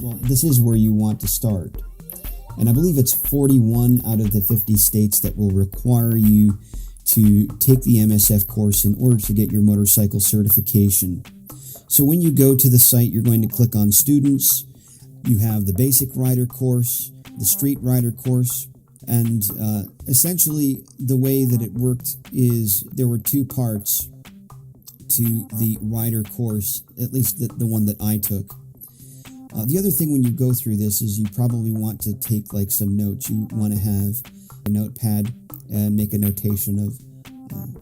well, this is where you want to start. And I believe it's 41 out of the 50 states that will require you to take the MSF course in order to get your motorcycle certification. So when you go to the site, you're going to click on Students. You have the Basic Rider course, the Street Rider course, and essentially the way that it worked is there were two parts to the Rider course, at least the one that I took. The other thing when you go through this is you probably want to take like some notes. You want to have a notepad and make a notation of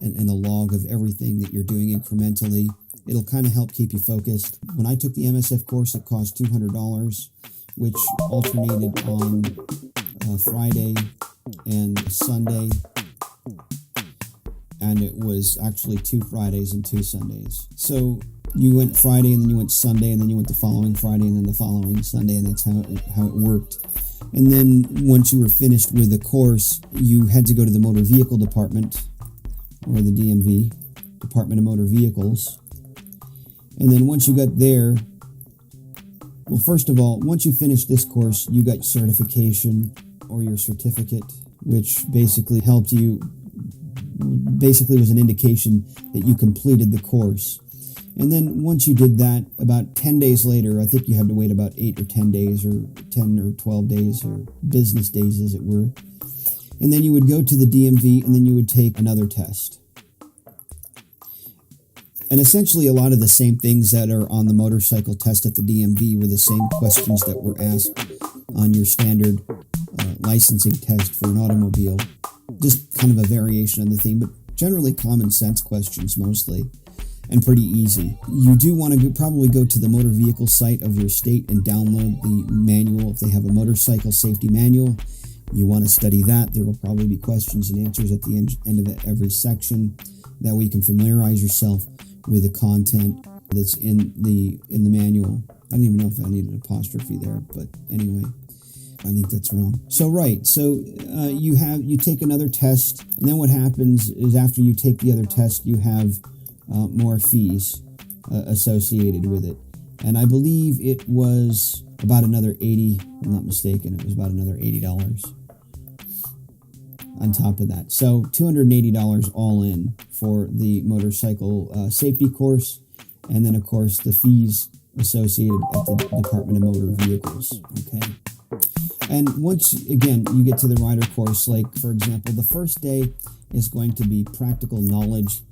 and a log of everything that you're doing incrementally. It'll kind of help keep you focused. When I took the MSF course, it cost $200, which alternated on Friday and Sunday. And it was actually 2 Fridays and 2 Sundays. So you went Friday, and then you went Sunday, and then you went the following Friday, and then the following Sunday, and that's how it worked. And then once you were finished with the course, you had to go to the Motor Vehicle Department, or the DMV, Department of Motor Vehicles. And then once you got there, well, first of all, once you finished this course, you got certification or your certificate, which basically helped you, basically was an indication that you completed the course. And then once you did that, about 10 days later, I think you had to wait about 8 or 10 days or 10 or 12 days or business days, as it were. And then you would go to the DMV and then you would take another test. And essentially a lot of the same things that are on the motorcycle test at the DMV were the same questions that were asked on your standard licensing test for an automobile. Just kind of a variation on the theme, but generally common sense questions mostly. And pretty easy. You do want to probably go to the motor vehicle site of your state and download the manual. If they have a motorcycle safety manual, you want to study that. There will probably be questions and answers at the end of every section. That way you can familiarize yourself with the content that's in the manual. I don't even know if I need an apostrophe there, but anyway, I think that's wrong. So you take another test, and then what happens is after you take the other test, you have more fees associated with it. And I believe it was about another $80, if I'm not mistaken, it was about another $80 on top of that. So $280 all in for the motorcycle safety course, and then of course the fees associated at the Department of Motor Vehicles. Okay. And once, again, you get to the rider course, like, for example, the first day is going to be practical knowledge,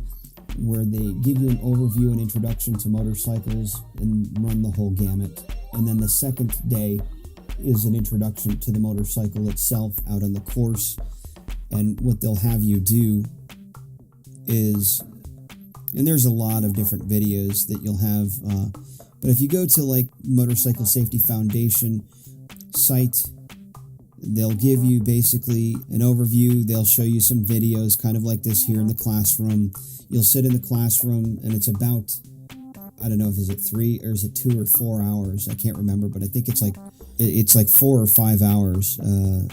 where they give you an overview and introduction to motorcycles and run the whole gamut. And then the second day is an introduction to the motorcycle itself out on the course. And what they'll have you do is, and there's a lot of different videos that you'll have, but if you go to like Motorcycle Safety Foundation site, they'll give you basically an overview. They'll show you some videos kind of like this here in the classroom. You'll sit in the classroom, and it's about, I don't know if is it 3 or is it 2 or 4 hours. I can't remember, but I think it's like 4 or 5 hours.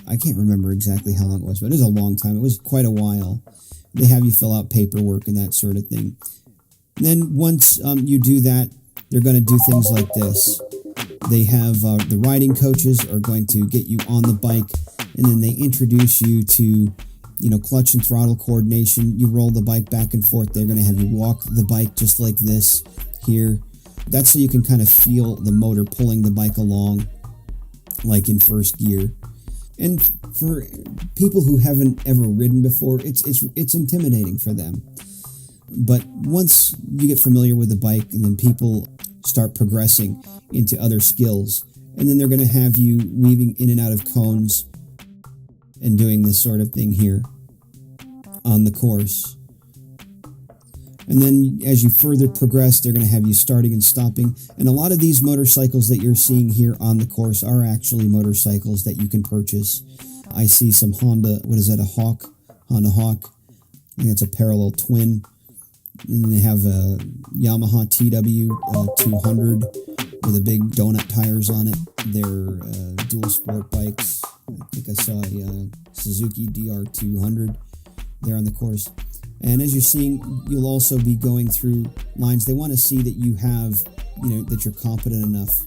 I can't remember exactly how long it was, but it was a long time. It was quite a while. They have you fill out paperwork and that sort of thing. And then once you do that, they're going to do things like this. They have the riding coaches are going to get you on the bike, and then they introduce you to clutch and throttle coordination. You roll the bike back and forth. They're going to have you walk the bike just like this here. That's so you can kind of feel the motor pulling the bike along, like in first gear. And for people who haven't ever ridden before, it's intimidating for them. But once you get familiar with the bike, and then people start progressing into other skills, and then they're going to have you weaving in and out of cones and doing this sort of thing here on the course. And then as you further progress, they're going to have you starting and stopping. And a lot of these motorcycles that you're seeing here on the course are actually motorcycles that you can purchase. I see some Honda, what is that, Honda Hawk. I think it's a parallel twin. And then they have a Yamaha TW200 with a big donut tires on it. They're dual sport bikes. I think I saw a Suzuki DR200 there on the course. And as you're seeing, you'll also be going through lines. They want to see that you have, that you're competent enough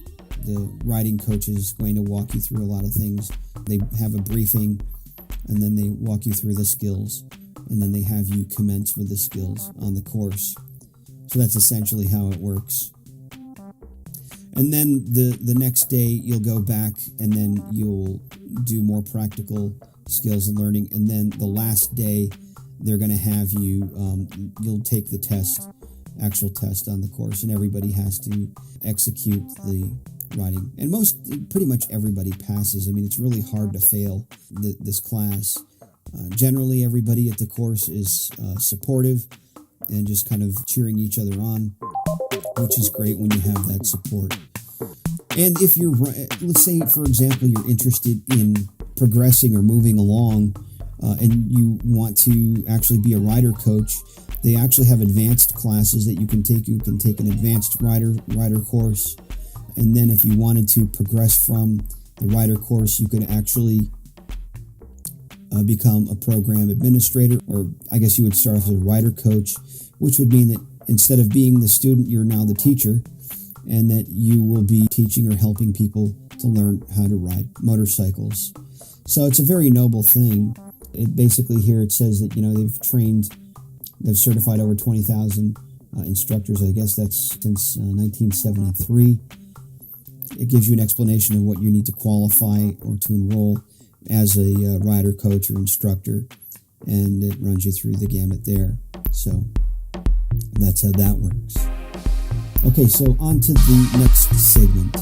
the riding coach is going to walk you through a lot of things. They have a briefing, and then they walk you through the skills, and then they have you commence with the skills on the course. So that's essentially how it works. And then the next day you'll go back, and then you'll do more practical skills and learning. And then the last day they're going to have you, you'll take the test, actual test on the course, and everybody has to execute the riding. And pretty much everybody passes. I mean, it's really hard to fail this class. Generally, everybody at the course is supportive and just kind of cheering each other on, which is great when you have that support. And if you're, let's say, for example, you're interested in progressing or moving along, and you want to actually be a rider coach, they actually have advanced classes that you can take. You can take an advanced rider course, and then if you wanted to progress from the rider course, you could actually become a program administrator, or I guess you would start off as a rider coach, which would mean that instead of being the student, you're now the teacher, and that you will be teaching or helping people to learn how to ride motorcycles. So it's a very noble thing. It basically here it says that, they've certified over 20,000 instructors. I guess that's since 1973. It gives you an explanation of what you need to qualify or to enroll as a rider coach or instructor, and it runs you through the gamut there. So that's how that works. Okay, so on to the next segment.